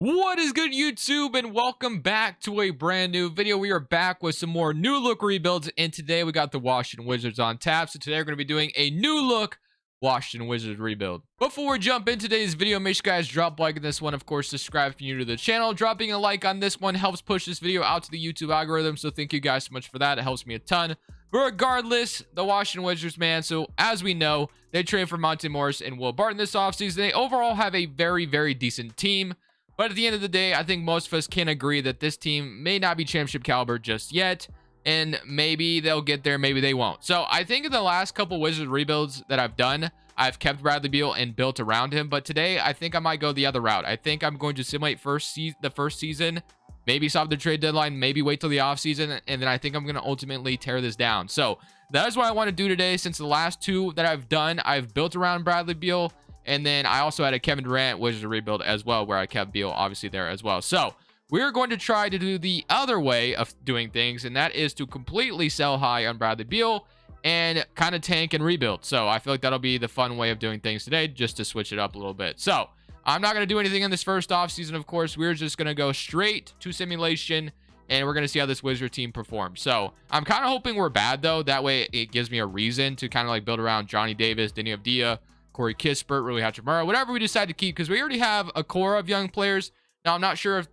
What is good, YouTube, and welcome back to a brand new video. We are back with some more new look rebuilds, and today we got the Washington Wizards on tap. So today we're going to be doing a new look Washington Wizards rebuild. Before we jump into today's video, make sure you guys drop a like on this one. Of course, subscribe if you're new to the channel. Dropping a like on this one helps push this video out to the YouTube algorithm, so thank you guys so much for that. It helps me a ton. But regardless, the Washington Wizards, man, so as we know, they traded for Monte Morris and Will Barton this offseason. They overall have a very, very decent team. But at the end of the day, I think most of us can agree that this team may not be championship caliber just yet. And maybe they'll get there, maybe they won't. So I think in the last couple Wizards rebuilds that I've done, I've kept Bradley Beal and built around him. But today, I think I might go the other route. I think I'm going to simulate the first season, maybe stop the trade deadline, maybe wait till the offseason, and then I think I'm going to ultimately tear this down. So that is what I want to do today. Since the last two that I've done, I've built around Bradley Beal. And then I also had a Kevin Durant Wizards rebuild as well, where I kept Beal obviously there as well. So we're going to try to do the other way of doing things, and that is to completely sell high on Bradley Beal and kind of tank and rebuild. So I feel like that'll be the fun way of doing things today, just to switch it up a little bit. So I'm not going to do anything in this first offseason, of course. We're just going to go straight to simulation, and we're going to see how this Wizard team performs. So I'm kind of hoping we're bad, though. That way it gives me a reason to kind of like build around Johnny Davis, Denny Avdia, Corey Kispert, Rui Hachimura, whatever we decide to keep, because we already have a core of young players. Now, I'm not sure if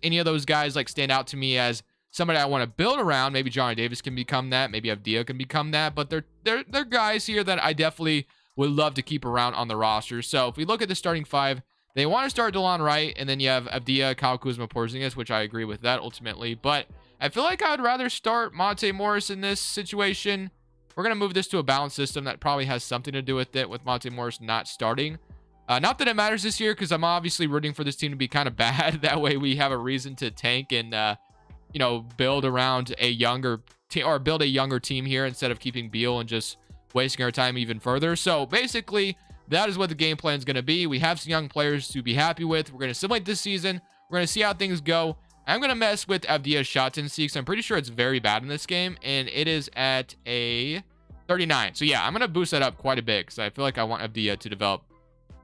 any of those guys like stand out to me as somebody I want to build around. Maybe Johnny Davis can become that. Maybe Avdia can become that. But they're guys here that I definitely would love to keep around on the roster. So if we look at the starting five, they want to start DeLon Wright, and then you have Avdia, Kyle Kuzma, Porzingis, which I agree with that ultimately. But I feel like I would rather start Monte Morris in this situation. We're going to move this to a balance system. That probably has something to do with it, with Monte Morris not starting. Not that it matters this year, because I'm obviously rooting for this team to be kind of bad. That way we have a reason to tank and, build around a younger team, or build a younger team here instead of keeping Beal and just wasting our time even further. So basically, that is what the game plan is going to be. We have some young players to be happy with. We're going to simulate this season. We're going to see how things go. I'm going to mess with Avdia's shot tendency, because I'm pretty sure it's very bad in this game, and it is at a 39. So yeah, I'm going to boost that up quite a bit, because I feel like I want Avdia to develop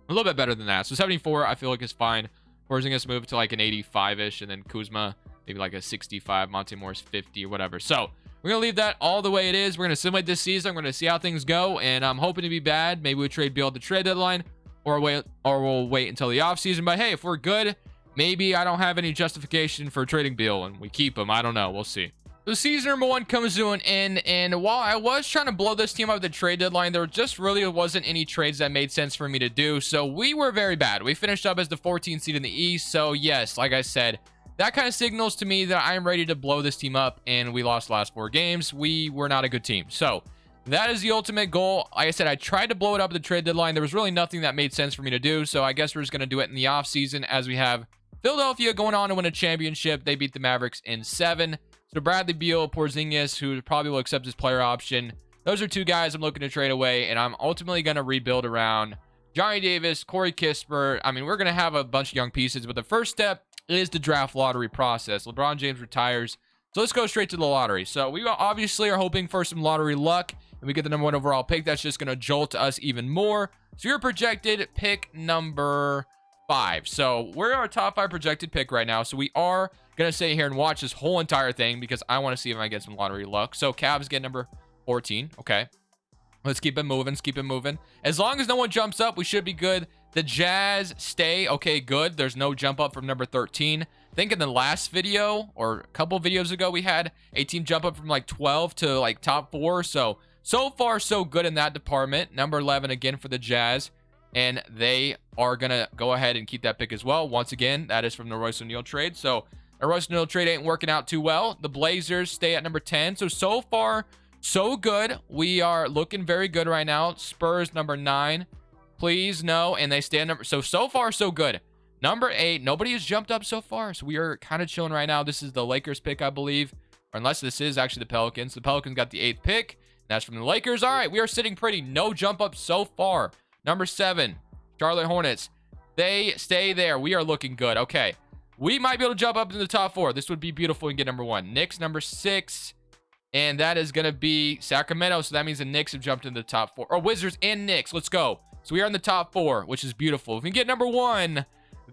a little bit better than that. So 74, I feel like is fine. Porzingis move to like an 85-ish, and then Kuzma, maybe like a 65, Monte Morris 50 or whatever. So we're going to leave that all the way it is. We're going to simulate this season. I'm going to see how things go, and I'm hoping to be bad. Maybe we trade Beal at the trade deadline, or we'll wait until the offseason. But hey, if we're good, maybe I don't have any justification for trading Beal and we keep him. I don't know. We'll see. So season number one comes to an end, and while I was trying to blow this team up at the trade deadline, there just really wasn't any trades that made sense for me to do. So we were very bad. We finished up as the 14th seed in the East. So yes, like I said, that kind of signals to me that I'm ready to blow this team up, and we lost the last 4 games. We were not a good team. So that is the ultimate goal. Like I said, I tried to blow it up at the trade deadline. There was really nothing that made sense for me to do. So I guess we're just going to do it in the offseason, as we have Philadelphia going on to win a championship. They beat the Mavericks in 7. So Bradley Beal, Porzingis, who probably will accept his player option. Those are 2 guys I'm looking to trade away, and I'm ultimately going to rebuild around Johnny Davis, Corey Kispert. I mean, we're going to have a bunch of young pieces, but the first step is the draft lottery process. LeBron James retires, so let's go straight to the lottery. So we obviously are hoping for some lottery luck, and we get the number 1 overall pick. That's just going to jolt us even more. So you're projected pick number 5. So we're our top 5 projected pick right now. So we are gonna stay here and watch this whole entire thing, because I want to see if I get some lottery luck. So Cavs get number 14. Okay, let's keep it moving. Let's keep it moving. As long as no one jumps up, we should be good. The Jazz stay. Okay, good. There's no jump up from number 13. I think in the last video, or a couple videos ago, we had a team jump up from like 12 to like top 4. So far so good in that department. Number 11 again for the Jazz, and they are gonna go ahead and keep that pick as well. Once again, that is from the Royce O'Neal trade. So the Royce O'Neal trade ain't working out too well. The Blazers stay at number 10. So far so good. We are looking very good right now. Spurs number 9. Please no, and they stay at number. So far so good. Number 8. Nobody has jumped up so far, so we are kind of chilling right now. This is the Lakers pick, I believe, or unless this is actually the Pelicans. The Pelicans got the 8th pick. That's from the Lakers. All right, we are sitting pretty. No jump up so far. Number 7, Charlotte Hornets. They stay there. We are looking good. Okay, we might be able to jump up into the top 4. This would be beautiful and get number 1. Knicks number 6, and that is going to be Sacramento. So that means the Knicks have jumped into the top 4. Or Wizards and Knicks. Let's go. So we are in the top 4, which is beautiful. If we can get number 1,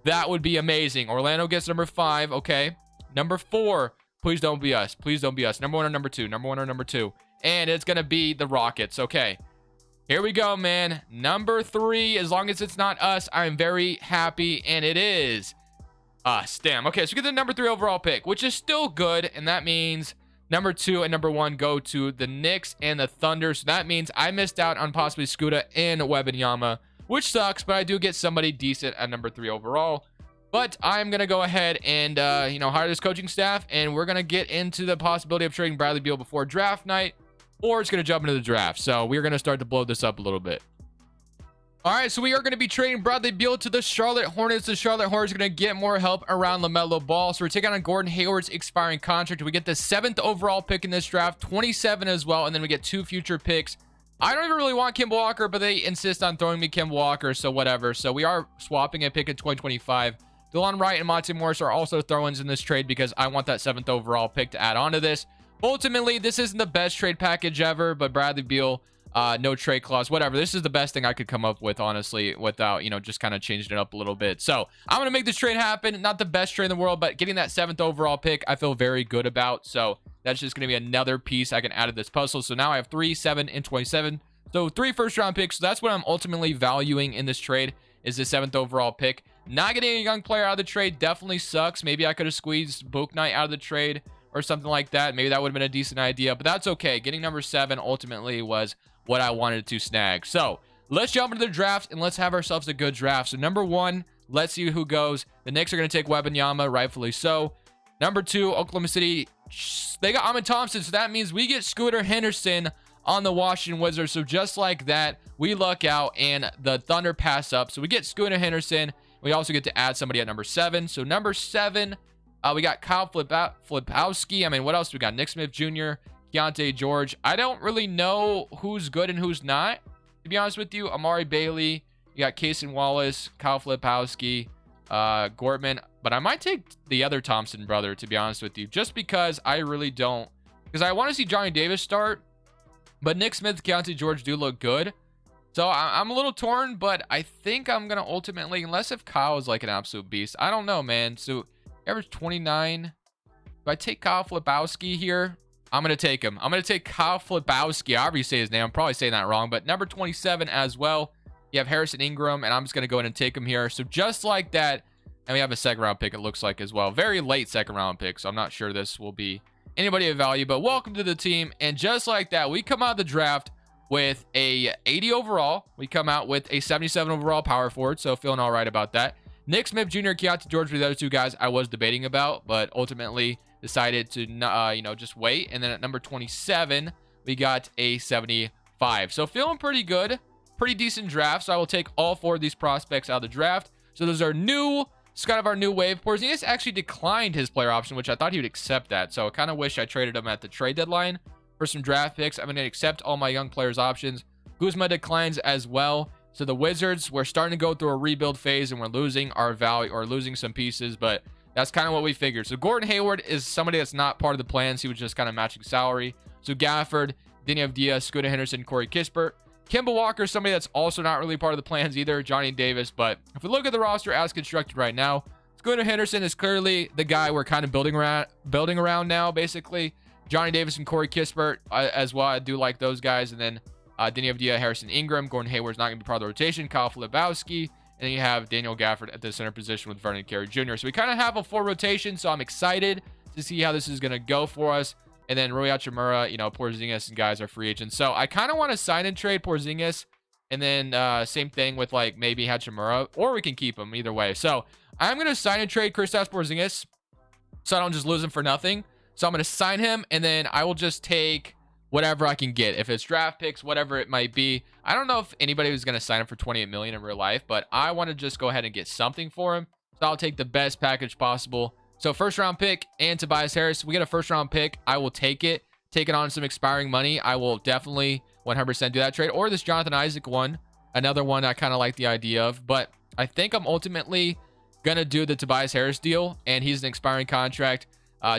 That would be amazing. Orlando gets number 5. Okay. Number 4. Please don't be us. Please don't be us. Number 1 or number 2. Number 1 or number 2. And it's going to be the Rockets. Okay. Here we go, man. Number 3. As long as it's not us, I'm very happy. And it is us. Damn. Okay. So we get the number 3 overall pick, which is still good. And that means number 2 and number 1 go to the Knicks and the Thunder. So that means I missed out on possibly Scooter and Wembanyama, which sucks, but I do get somebody decent at number 3 overall. But I'm going to go ahead and, hire this coaching staff, and we're going to get into the possibility of trading Bradley Beal before draft night, or it's going to jump into the draft. So we're going to start to blow this up a little bit. All right, so we are going to be trading Bradley Beal to the Charlotte Hornets. The Charlotte Hornets are going to get more help around LaMelo Ball. So we're taking on Gordon Hayward's expiring contract. We get the 7th overall pick in this draft, 27 as well, and then we get 2 future picks. I don't even really want Kemba Walker, but they insist on throwing me Kemba Walker, so whatever. So we are swapping a pick in 2025. DeLon Wright and Monte Morris are also throw-ins in this trade because I want that 7th overall pick to add on to this. Ultimately, this isn't the best trade package ever, but Bradley Beal, no trade clause, whatever. This is the best thing I could come up with, honestly, without, just kind of changing it up a little bit. So I'm going to make this trade happen. Not the best trade in the world, but getting that 7th overall pick, I feel very good about. So that's just going to be another piece I can add to this puzzle. So now I have 3, 7, and 27. So 3 first-round picks. So that's what I'm ultimately valuing in this trade is the 7th overall pick. Not getting a young player out of the trade definitely sucks. Maybe I could have squeezed Book Knight out of the trade or something like that. Maybe that would have been a decent idea, but that's okay. Getting number 7 ultimately was what I wanted to snag. So let's jump into the draft and let's have ourselves a good draft. So number 1, let's see who goes. The Knicks are going to take Wembanyama, rightfully so. Number 2, Oklahoma City, they got Ahmed Thompson, so that means we get Scooter Henderson on the Washington Wizards. So just like that, we luck out and the Thunder pass up. So we get Scooter Henderson. We also get to add somebody at number 7. So number 7, we got Kyle Flipowski. I mean, what else? We got Nick Smith Jr., Keontae George. I don't really know who's good and who's not, to be honest with you. Amari Bailey. You got Cason Wallace, Kyle Flipowski, Gortman. But I might take the other Thompson brother, to be honest with you, just because I really don't. Because I want to see Johnny Davis start, but Nick Smith, Keontae George do look good. So I'm a little torn, but I think I'm going to ultimately, unless if Kyle is like an absolute beast. I don't know, man. So average 29. Do I take Kyle Flipowski here? I'm going to take him. I'm going to take Kyle Flipowski. However you say his name. I'm probably saying that wrong, but number 27 as well. You have Harrison Ingram, and I'm just going to go in and take him here. So just like that, and we have a 2nd round pick, it looks like, as well. Very late 2nd round pick, so I'm not sure this will be anybody of value, but welcome to the team. And just like that, we come out of the draft with a 80 overall. We come out with a 77 overall power forward, so feeling all right about that. Nick Smith Jr., Keontae George were the other 2 guys I was debating about, but ultimately decided to, just wait. And then at number 27, we got a 75. So feeling pretty good. Pretty decent draft. So I will take all 4 of these prospects out of the draft. So those are new. It's kind of our new wave. Porzingis actually declined his player option, which I thought he would accept that. So I kind of wish I traded him at the trade deadline for some draft picks. I'm going to accept all my young players' options. Kuzma declines as well. So the Wizards, we're starting to go through a rebuild phase, and we're losing our value or losing some pieces, but that's kind of what we figured. So Gordon Hayward is somebody that's not part of the plans. He was just kind of matching salary. So Gafford, then you have Diaz, Scooter Henderson, Corey Kispert. Kemba Walker is somebody that's also not really part of the plans either. Johnny Davis. But if we look at the roster as constructed right now, Scooter Henderson is clearly the guy we're kind of building around now, basically. Johnny Davis and Corey Kispert as well. I do like those guys. And then you have Dia, Harrison Ingram. Gordon Hayward's not going to be part of the rotation. Kyle Flipowski. And then you have Daniel Gafford at the center position with Vernon Carey Jr. So we kind of have a full rotation. So I'm excited to see how this is going to go for us. And then Rui Hachimura, Porzingis and guys are free agents. So I kind of want to sign and trade Porzingis. And then same thing with like maybe Hachimura. Or we can keep him either way. So I'm going to sign and trade Kristaps Porzingis so I don't just lose him for nothing. So I'm going to sign him. And then I will just take whatever I can get. If it's draft picks, whatever it might be. I don't know if anybody was going to sign him for $28 million in real life. But I want to just go ahead and get something for him. So I'll take the best package possible. So first round pick and Tobias Harris. We get a first round pick. I will take it. Take it on some expiring money. I will definitely 100% do that trade. Or this Jonathan Isaac one. Another one I kind of like the idea of. But I think I'm ultimately going to do the Tobias Harris deal. And he's an expiring contract.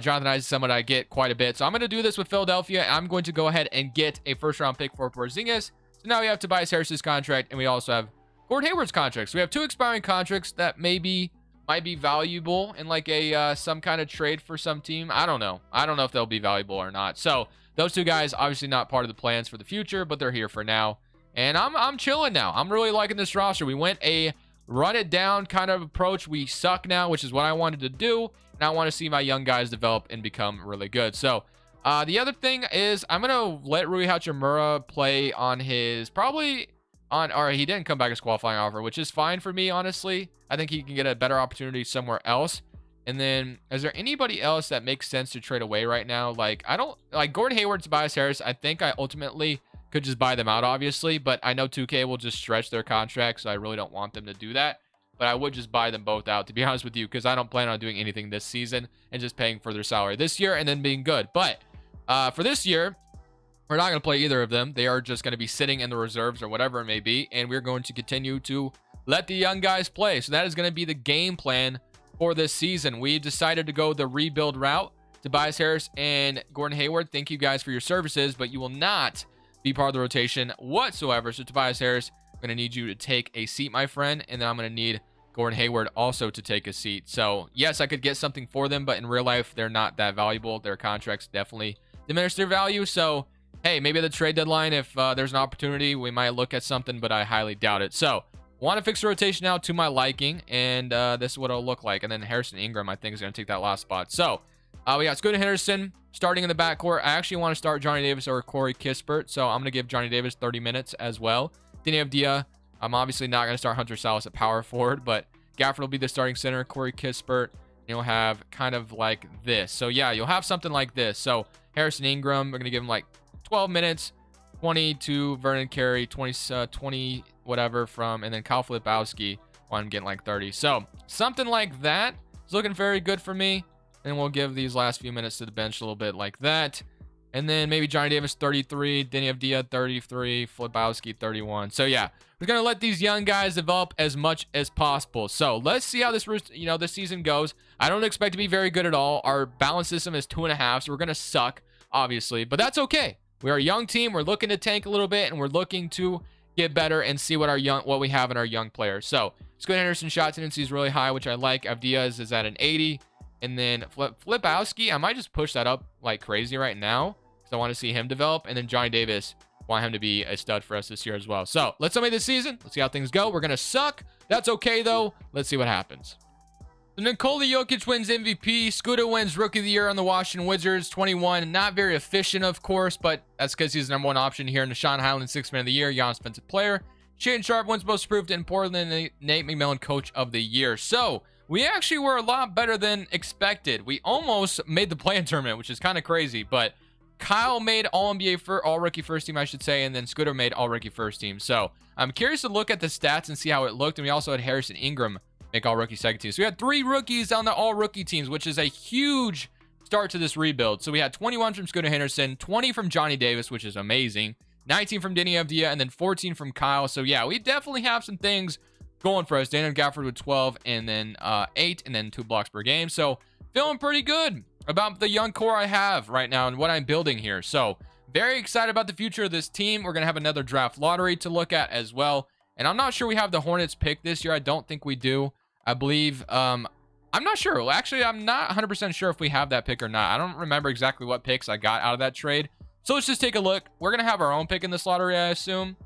Jonathan Isaac is someone I get quite a bit. So I'm going to do this with Philadelphia. I'm going to go ahead and get a first round pick for Porzingis. So now we have Tobias Harris's contract. And we also have Gordon Hayward's contract. So we have two expiring contracts that maybe might be valuable in like a some kind of trade for some team. I don't know. I don't know if they'll be valuable or not. So those two guys obviously not part of the plans for the future, but they're here for now. And I'm chilling now. I'm really liking this roster. We went a run it down kind of approach. We suck now, which is what I wanted to do. And I want to see my young guys develop and become really good. So the other thing is I'm going to let Rui Hachimura play on his probably on, or he didn't come back as qualifying offer, which is fine for me, honestly. I think he can get a better opportunity somewhere else. And then is there anybody else that makes sense to trade away right now? Like, I don't like Gordon Hayward, Tobias Harris. I think I ultimately could just buy them out, obviously, but I know 2K will just stretch their contract, so I really don't want them to do that. But I would just buy them both out, to be honest with you, because I don't plan on doing anything this season and just paying for their salary this year and then being good. But for this year, we're not going to play either of them. They are just going to be sitting in the reserves or whatever it may be, and we're going to continue to let the young guys play. So that is going to be the game plan for this season. We decided to go the rebuild route. Tobias Harris and Gordon Hayward, thank you guys for your services, but you will not be part of the rotation whatsoever. So Tobias Harris, I'm going to need you to take a seat, my friend, and then I'm going to need Gordon Hayward also to take a seat. So yes, I could get something for them, but in real life, they're not that valuable. Their contracts definitely diminish their value. So hey, maybe at the trade deadline, if there's an opportunity, we might look at something, but I highly doubt it. So want to fix the rotation out to my liking, and this is what it'll look like. And then Harrison Ingram, I think, is going to take that last spot. So we got Scooter Henderson starting in the backcourt. I actually want to start Johnny Davis or Corey Kispert, so I'm going to give Johnny Davis 30 minutes as well. Denny Avdia, I'm obviously not going to start Hunter Salas at power forward, but Gafford will be the starting center. Corey Kispert, you'll have kind of like this. So yeah, you'll have something like this. So Harrison Ingram, we're going to give him like 12 minutes, 20 to Vernon Carey, 20 whatever from, and then Kyle Filipowski, I'm getting like 30. So something like that is looking very good for me. And we'll give these last few minutes to the bench a little bit like that. And then maybe Johnny Davis 33, Denny Avdia 33, Filipowski 31. So yeah, we're gonna let these young guys develop as much as possible. So let's see how this this season goes. I don't expect to be very good at all. Our balance system is 2.5, so we're gonna suck, obviously, but that's okay. We're a young team. We're looking to tank a little bit, and we're looking to get better and see what we have in our young players. So Scott Henderson shot tendency is really high, which I like. Avdia is at an 80. And then Filipowski, I might just push that up like crazy right now because I want to see him develop. And then Johnny Davis, want him to be a stud for us this year as well. So let's summate this season. Let's see how things go. We're going to suck. That's okay, though. Let's see what happens. So Nikola Jokic wins MVP. Scooter wins Rookie of the Year on the Washington Wizards, 21. Not very efficient, of course, but that's because he's the number one option here. And Deshaun Highland, 6th Man of the Year. Giannis Defensive Player. Shane Sharp wins Most Improved in Portland. And Nate McMillan, Coach of the Year. So we actually were a lot better than expected. We almost made the play-in tournament, which is kind of crazy, but Kyle made All-NBA for All-Rookie First Team, I should say, and then Scooter made All-Rookie First Team. So I'm curious to look at the stats and see how it looked. And we also had Harrison Ingram make All-Rookie Second Team. So we had 3 rookies on the All-Rookie teams, which is a huge start to this rebuild. So we had 21 from Scooter Henderson, 20 from Johnny Davis, which is amazing, 19 from Denny Avdia, and then 14 from Kyle. So yeah, we definitely have some things going for us. Daniel Gafford with 12 and then 8 and then 2 blocks per game. So feeling pretty good about the young core I have right now and what I'm building here. So very excited about the future of this team. We're going to have another draft lottery to look at as well. And I'm not sure we have the Hornets pick this year. I don't think we do. I believe, I'm not sure. Actually, I'm not 100% sure if we have that pick or not. I don't remember exactly what picks I got out of that trade. So let's just take a look. We're going to have our own pick in this lottery, I assume.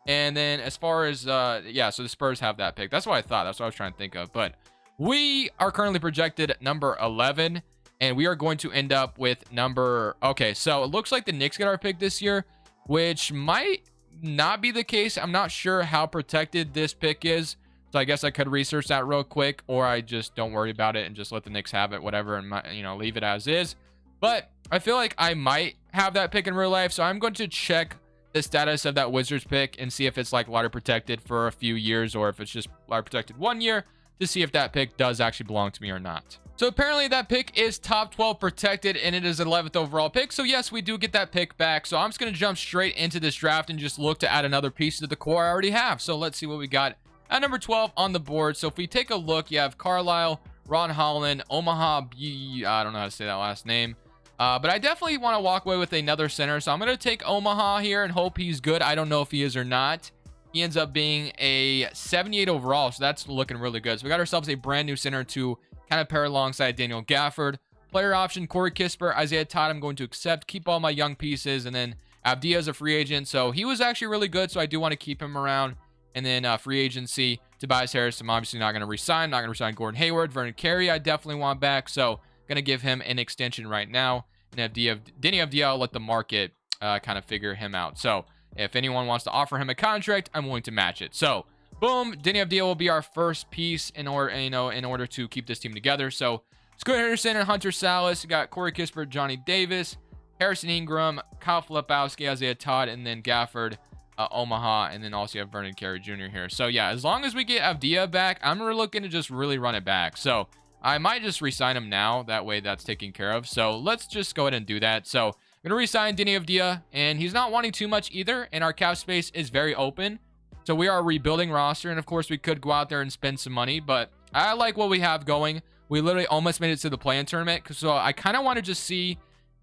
And then as far as, yeah, so the Spurs have that pick. That's what I thought. That's what I was trying to think of. But we are currently projected number 11. And we are going to end up with number... Okay, so it looks like the Knicks get our pick this year, which might not be the case. I'm not sure how protected this pick is. So I guess I could research that real quick. Or I just don't worry about it and just let the Knicks have it, whatever, and, leave it as is. But I feel like I might have that pick in real life. So I'm going to check the status of that Wizards pick and see if it's like lottery protected for a few years or if it's just lottery protected 1 year to see if that pick does actually belong to me or not. So apparently that pick is top 12 protected and it is an 11th overall pick. So yes, we do get that pick back. So I'm just going to jump straight into this draft and just look to add another piece to the core I already have. So let's see what we got at number 12 on the board. So if we take a look, you have Carlisle, Ron Holland, Omaha I don't know how to say that last name. But I definitely want to walk away with another center. So I'm going to take Omaha here and hope he's good. I don't know if he is or not. He ends up being a 78 overall, so that's looking really good. So we got ourselves a brand new center to kind of pair alongside Daniel Gafford. Player option, Corey Kispert, Isaiah Todd, I'm going to accept. Keep all my young pieces, and then Abdia is a free agent, so he was actually really good, so I do want to keep him around. And then free agency, Tobias Harris, I'm obviously not going to resign. Not going to resign Gordon Hayward. Vernon Carey, I definitely want back, so going to give him an extension right now. And Denny Avdia, I'll let the market kind of figure him out. So if anyone wants to offer him a contract, I'm willing to match it. So boom, Denny Avdia will be our first piece in order to keep this team together. So Scooter Henderson and Hunter Salas. You got Corey Kispert, Johnny Davis, Harrison Ingram, Kyle Filipowski, Isaiah Todd, and then Gafford, Omaha, and then also you have Vernon Carey Jr. here. So yeah, as long as we get Avdia back, I'm really looking to just really run it back. So I might just re-sign him now. That way that's taken care of. So let's just go ahead and do that. So I'm going to re-sign Denny Avdia, and he's not wanting too much either, and our cap space is very open. So we are a rebuilding roster, and of course we could go out there and spend some money, but I like what we have going. We literally almost made it to the play-in tournament, so I kind of want to just see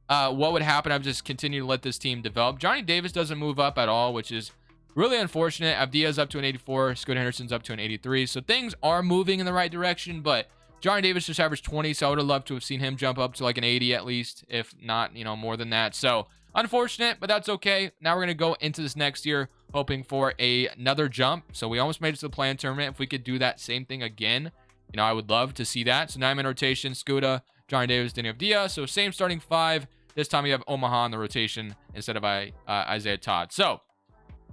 what would happen. I've just continued to let this team develop. Johnny Davis doesn't move up at all, which is really unfortunate. Avdia's up to an 84. Scooter Henderson's up to an 83. So things are moving in the right direction, but Johnny Davis just averaged 20, so I would have loved to have seen him jump up to like an 80 at least, if not, more than that. So unfortunate, but that's okay. Now we're going to go into this next year hoping for another jump. So we almost made it to the play-in tournament. If we could do that same thing again, I would love to see that. So now I'm in rotation, Scooter, Johnny Davis, Denny Avdia. So same starting five. This time we have Omaha in the rotation instead of Isaiah Todd. So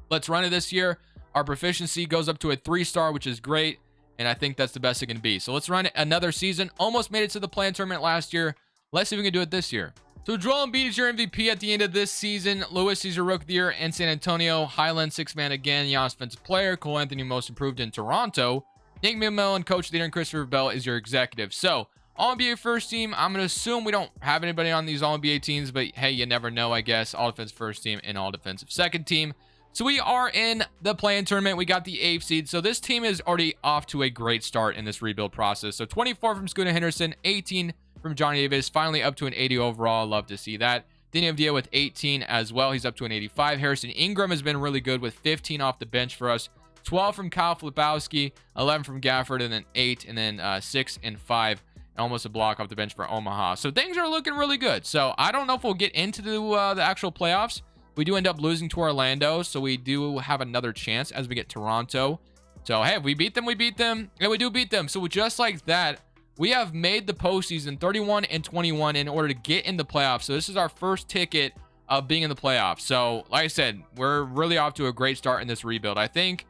let's run it this year. Our proficiency goes up to a 3-star, which is great. And I think that's the best it can be. So let's run it another season. Almost made it to the play-in tournament last year. Let's see if we can do it this year. So Joel Embiid is your MVP at the end of this season. Lewis is your Rookie of the Year in San Antonio. Highland, 6-man again. Giannis, Offensive Player. Cole Anthony, Most Improved in Toronto. Nick McMillan, Coach of the Year, and Christopher Bell is your executive. So All-NBA first team. I'm going to assume we don't have anybody on these All-NBA teams, but hey, you never know, I guess. All-Defensive first team and All-Defensive second team. So we are in the play-in tournament. We got the 8th seed. So this team is already off to a great start in this rebuild process. So 24 from Scooter Henderson, 18 from Johnny Davis, finally up to an 80 overall. Love to see that. Denny Avdia with 18 as well. He's up to an 85. Harrison Ingram has been really good with 15 off the bench for us. 12 from Kyle Filipowski, 11 from Gafford, and then 8, and then 6 and 5. Almost a block off the bench for Omaha. So things are looking really good. So I don't know if we'll get into the actual playoffs. We do end up losing to Orlando, so we do have another chance as we get Toronto. So, hey, if we beat them, we beat them. And we do beat them. So just like that, we have made the postseason 31 and 21 in order to get in the playoffs. So this is our first ticket of being in the playoffs. So, like I said, we're really off to a great start in this rebuild. I think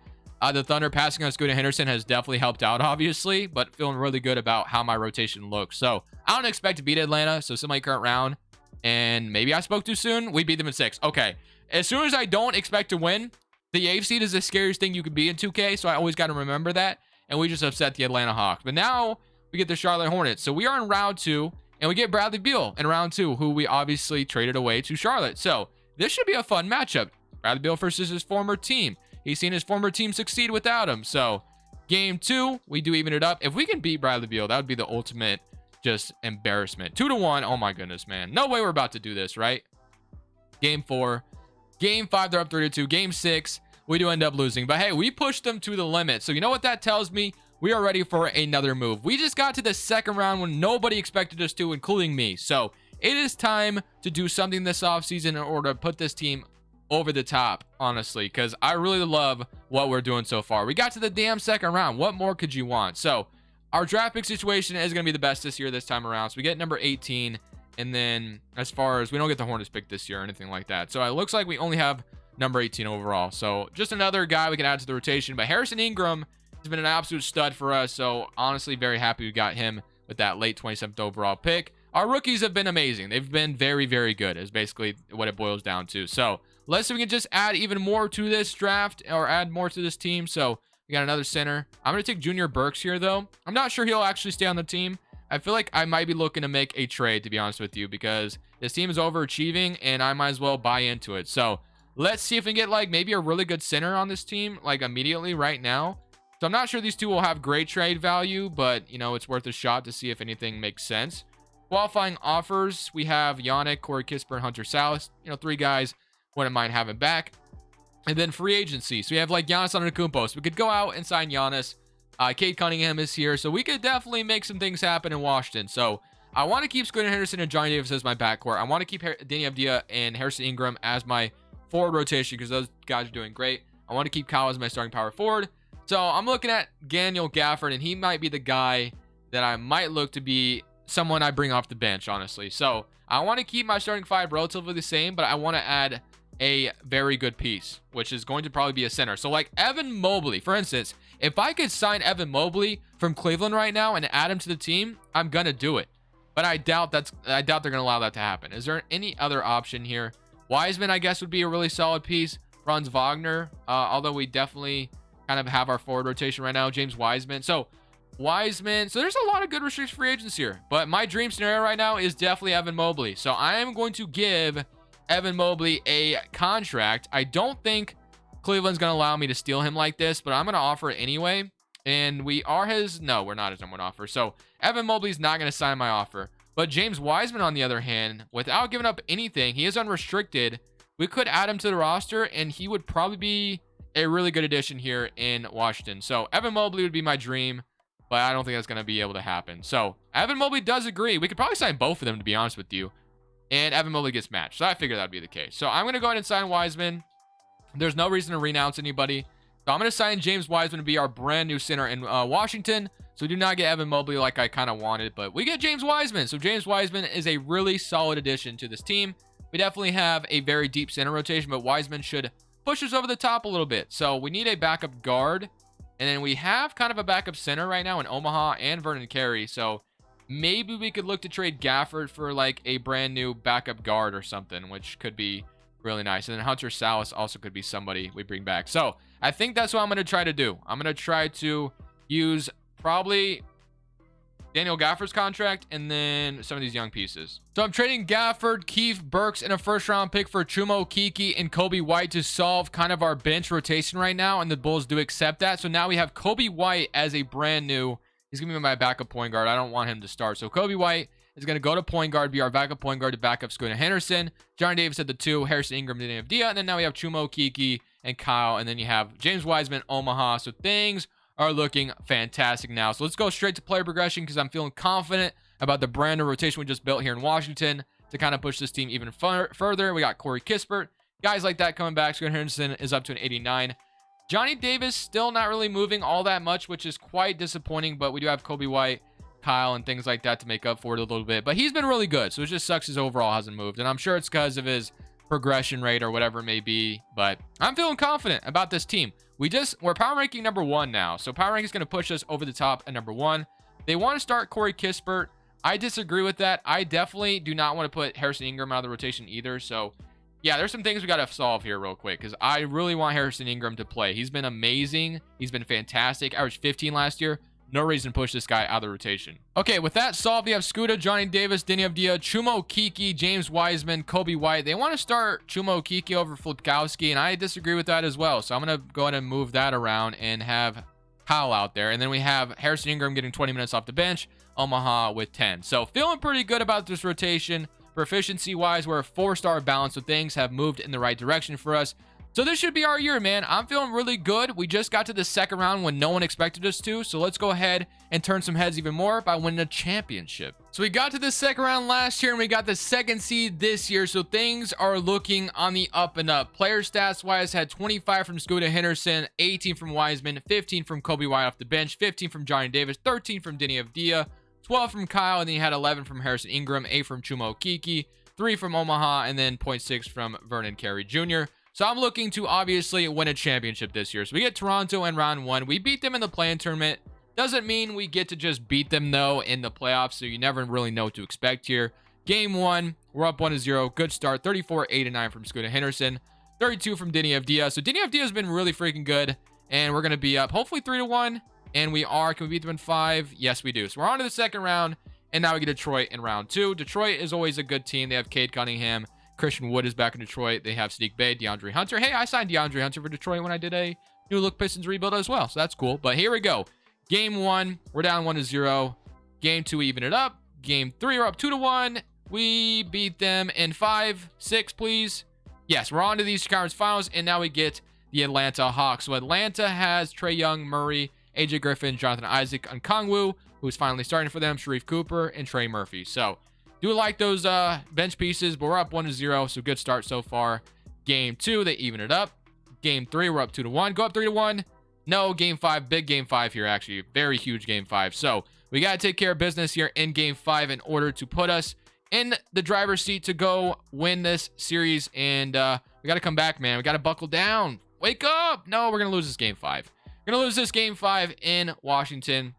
the Thunder passing on Scooter Henderson has definitely helped out, obviously, but feeling really good about how my rotation looks. So I don't expect to beat Atlanta. So semi-current round. And maybe I spoke too soon. We beat them in 6. Okay. As soon as I don't expect to win, the 8th seed is the scariest thing you could be in 2K. So I always got to remember that. And we just upset the Atlanta Hawks. But now we get the Charlotte Hornets. So we are in round 2. And we get Bradley Beal in round 2, who we obviously traded away to Charlotte. So this should be a fun matchup. Bradley Beal versus his former team. He's seen his former team succeed without him. So game 2, we do even it up. If we can beat Bradley Beal, that would be the ultimate just embarrassment. 2-1. Oh my goodness, man. No way we're about to do this, right? Game 4. Game 5, they're up 3-2. Game 6, we do end up losing. But hey, we pushed them to the limit. So you know what that tells me? We are ready for another move. We just got to the second round when nobody expected us to, including me. So it is time to do something this offseason in order to put this team over the top, honestly, because I really love what we're doing so far. We got to the damn second round. What more could you want? So our draft pick situation is going to be the best this year, this time around. So we get number 18. And then as far as we don't get the Hornets pick this year or anything like that. So it looks like we only have number 18 overall. So just another guy we can add to the rotation. But Harrison Ingram has been an absolute stud for us. So honestly, very happy we got him with that late 27th overall pick. Our rookies have been amazing. They've been very, very good is basically what it boils down to. So let's see if we can just add even more to this draft or add more to this team. So we got another center. I'm going to take Junior Burks here, though. I'm not sure he'll actually stay on the team. I feel like I might be looking to make a trade, to be honest with you, because this team is overachieving and I might as well buy into it. So let's see if we can get like maybe a really good center on this team, like immediately right now. So I'm not sure these two will have great trade value, but it's worth a shot to see if anything makes sense. Qualifying offers, we have Yannick, Corey Kispert, and Hunter Salas. 3 guys, wouldn't mind having back. And then free agency. So we have like Giannis Antetokounmpo. So we could go out and sign Giannis. Cade Cunningham is here. So we could definitely make some things happen in Washington. So I want to keep Scoot Henderson and Johnny Davis as my backcourt. I want to keep Danny Avdija and Harrison Ingram as my forward rotation because those guys are doing great. I want to keep Kyle as my starting power forward. So I'm looking at Daniel Gafford, and he might be the guy that I might look to be someone I bring off the bench, honestly. So I want to keep my starting five relatively the same, but I want to add a very good piece, which is going to probably be a center. So like Evan Mobley, for instance, if I could sign Evan Mobley from Cleveland right now and add him to the team, I'm going to do it. But I doubt they're going to allow that to happen. Is there any other option here? Wiseman, I guess, would be a really solid piece. Franz Wagner, although we definitely kind of have our forward rotation right now. James Wiseman. So Wiseman. So there's a lot of good restricted free agents here. But my dream scenario right now is definitely Evan Mobley. So I am going to give Evan Mobley a contract. I don't think Cleveland's going to allow me to steal him like this, but I'm going to offer it anyway. And we are his... No, we're not his number one offer. So Evan Mobley's not going to sign my offer. But James Wiseman, on the other hand, without giving up anything, he is unrestricted. We could add him to the roster, and he would probably be a really good addition here in Washington. So Evan Mobley would be my dream, but I don't think that's going to be able to happen. So Evan Mobley does agree. We could probably sign both of them, to be honest with you. And Evan Mobley gets matched. So I figured that would be the case. So I'm going to go ahead and sign Wiseman. There's no reason to renounce anybody. So I'm going to sign James Wiseman to be our brand new center in Washington. So we do not get Evan Mobley like I kind of wanted, but we get James Wiseman. So James Wiseman is a really solid addition to this team. We definitely have a very deep center rotation, but Wiseman should push us over the top a little bit. So we need a backup guard. And then we have kind of a backup center right now in Omaha and Vernon Carey. So maybe we could look to trade Gafford for like a brand new backup guard or something, which could be really nice. And then Hunter Salas also could be somebody we bring back. So I think that's what I'm going to try to do. I'm going to try to use probably Daniel Gafford's contract and then some of these young pieces. So I'm trading Gafford, Keith Burks, and a first-round pick for Chumo Kiki and Kobe White to solve kind of our bench rotation right now, and the Bulls do accept that. So now we have Kobe White as a brand new... He's going to be my backup point guard. I don't want him to start. So Kobe White is going to go to point guard, be our backup point guard to back up Scoot Henderson. Johnny Davis at the 2, Harrison Ingram, Danny Avdija, and then now we have Chumo Kiki and Kyle, and then you have James Wiseman, Omaha. So things are looking fantastic now. So let's go straight to player progression because I'm feeling confident about the brand new rotation we just built here in Washington to kind of push this team even further. We got Corey Kispert, guys like that coming back. Scoot Henderson is up to an 89. Johnny Davis still not really moving all that much, which is quite disappointing, but we do have Kobe White, Kyle, and things like that to make up for it a little bit. But he's been really good, so it just sucks his overall hasn't moved, and I'm sure it's because of his progression rate or whatever it may be, but I'm feeling confident about this team. We're power ranking number 1 now, so power ranking is going to push us over the top at number 1. They want to start Corey Kispert. I disagree with that. I definitely do not want to put Harrison Ingram out of the rotation either, so yeah, there's some things we got to solve here real quick because I really want Harrison Ingram to play. He's been amazing. He's been fantastic. Averaged 15 last year. No reason to push this guy out of the rotation. Okay, with that solved, we have Scooter, Johnny Davis, Danny Avdija, Chumo Kiki, James Wiseman, Kobe White. They want to start Chumo Kiki over Flipkowski, and I disagree with that as well. So I'm going to go ahead and move that around and have Kyle out there. And then we have Harrison Ingram getting 20 minutes off the bench, Omaha with 10. So feeling pretty good about this rotation. Proficiency-wise, we're a 4-star balance, so things have moved in the right direction for us. So this should be our year, man. I'm feeling really good. We just got to the second round when no one expected us to, so let's go ahead and turn some heads even more by winning a championship. So we got to the second round last year, and we got the second seed this year, so things are looking on the up and up. Player stats-wise, had 25 from Scoot Henderson, 18 from Wiseman, 15 from Kobe White off the bench, 15 from Johnny Davis, 13 from Danny Avdija, 12 from Kyle, and then you had 11 from Harrison Ingram, 8 from Chumo Kiki, 3 from Omaha, and then 0.6 from Vernon Carey Jr. So I'm looking to obviously win a championship this year. So we get Toronto in round 1. We beat them in the play-in tournament. Doesn't mean we get to just beat them, though, in the playoffs, so you never really know what to expect here. Game 1, we're up 1-0. Good start. 34-8-9 from Scoot Henderson. 32 from Danny Avdija. So Danny Avdija has been really freaking good, and we're going to be up hopefully 3-1. And we are. Can we beat them in 5? Yes, we do. So we're on to the second round, and now we get Detroit in round 2. Detroit is always a good team. They have Cade Cunningham. Christian Wood is back in Detroit. They have Sadiq Bey, DeAndre Hunter. Hey, I signed DeAndre Hunter for Detroit when I did a new look Pistons rebuild as well, so that's cool. But here we go. Game 1, we're down 1-0. Game 2, we even it up. Game 3, we're up 2-1. We beat them in 5, 6, please. Yes, we're on to these conference finals, and now we get the Atlanta Hawks. So Atlanta has Trae Young, Murray, AJ Griffin, Jonathan Isaac, Okongwu, who's finally starting for them, Sharif Cooper, and Trey Murphy. So do like those bench pieces, but we're up 1-0, so good start so far. Game 2, they even it up. Game 3, we're up 2-1. Go up 3-1. No, game 5, big game 5 here, actually. Very huge game 5. So we got to take care of business here in game 5 in order to put us in the driver's seat to go win this series. And we got to come back, man. We got to buckle down. Wake up. No, we're going to lose this game 5. We're going to lose this game 5 in Washington.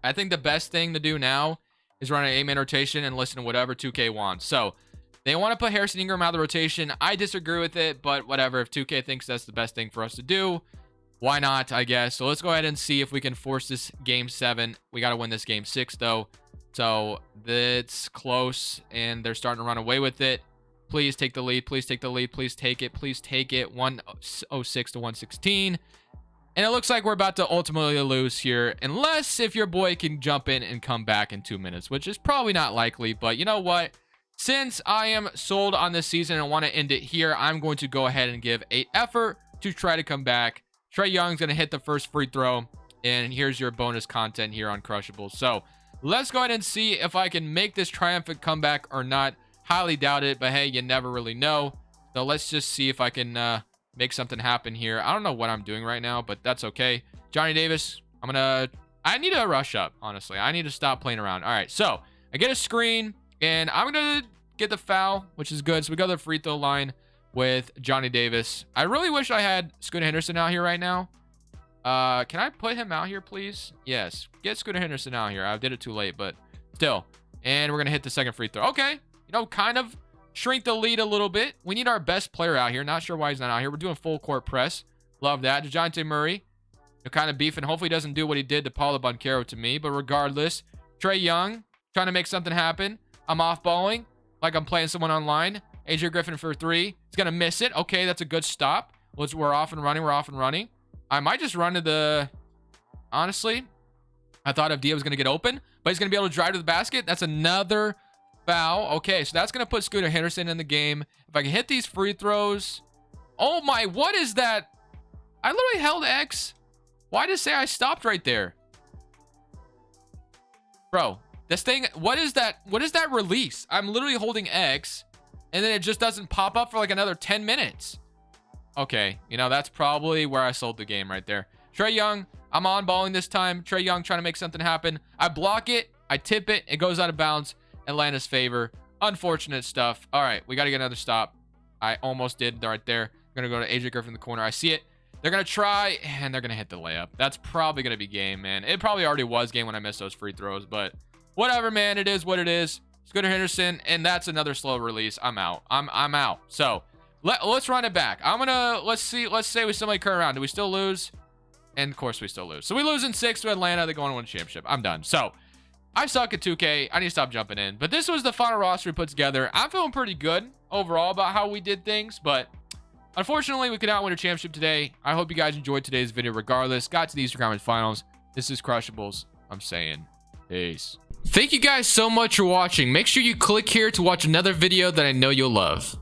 I think the best thing to do now is run an 8-man rotation and listen to whatever 2K wants. So they want to put Harrison Ingram out of the rotation. I disagree with it, but whatever. If 2K thinks that's the best thing for us to do, why not, I guess. So let's go ahead and see if we can force this game 7. We got to win this game 6, though. So it's close, and they're starting to run away with it. Please take the lead. Please take the lead. Please take it. Please take it. 106 to 116. And it looks like we're about to ultimately lose here, unless if your boy can jump in and come back in 2 minutes, which is probably not likely. But you know what? Since I am sold on this season and want to end it here, I'm going to go ahead and give an effort to try to come back. Trae Young's going to hit the first free throw, and here's your bonus content here on Crushables. So let's go ahead and see if I can make this triumphant comeback or not. Highly doubt it, but hey, you never really know. So let's just see if I can make something happen here. I don't know what I'm doing right now, but that's okay. Johnny Davis, I need to rush up, honestly. I need to stop playing around. All right, so I get a screen, and I'm going to get the foul, which is good. So we go to the free throw line with Johnny Davis. I really wish I had Scooter Henderson out here right now. Can I put him out here, please? Yes, get Scooter Henderson out here. I did it too late, but still. And we're going to hit the second free throw. Okay, you know, kind of shrink the lead a little bit. We need our best player out here. Not sure why he's not out here. We're doing full court press. Love that. DeJounte Murray, kind of beefing. Hopefully he doesn't do what he did to Paulo Banchero to me. But regardless, Trae Young trying to make something happen. I'm off-balling like I'm playing someone online. AJ Griffin for 3. He's going to miss it. Okay, that's a good stop. We're off and running. We're off and running. I might just run to the... Honestly, I thought if Dia was going to get open, but he's going to be able to drive to the basket. That's another foul. Okay, so that's going to put Scooter Henderson in the game. If I can hit these free throws. Oh my, what is that? I literally held X. Why did it say I stopped right there? Bro, this thing, what is that? What is that release? I'm literally holding X, and then it just doesn't pop up for like another 10 minutes. Okay, you know, that's probably where I sold the game right there. Trae Young, I'm on balling this time. Trae Young trying to make something happen. I block it. I tip it. It goes out of bounds. Atlanta's favor. Unfortunate stuff. All right, we got to get another stop. I almost did right there. I'm going to go to AJ Griffin in the corner. I see it. They're going to try, and they're going to hit the layup. That's probably going to be game, man. It probably already was game when I missed those free throws, but whatever, man. It is what it is. Scooter Henderson, and that's another slow release. I'm out. I'm out. So let's run it back. Let's say we still make current round. Do we still lose? And of course we still lose. So we lose in 6 to Atlanta. They're going to win a championship. I'm done. So I suck at 2K. I need to stop jumping in. But this was the final roster we put together. I'm feeling pretty good overall about how we did things, but unfortunately, we could not win a championship today. I hope you guys enjoyed today's video regardless. Got to the Eastern Conference Finals. This is Crushables. I'm saying peace. Thank you guys so much for watching. Make sure you click here to watch another video that I know you'll love.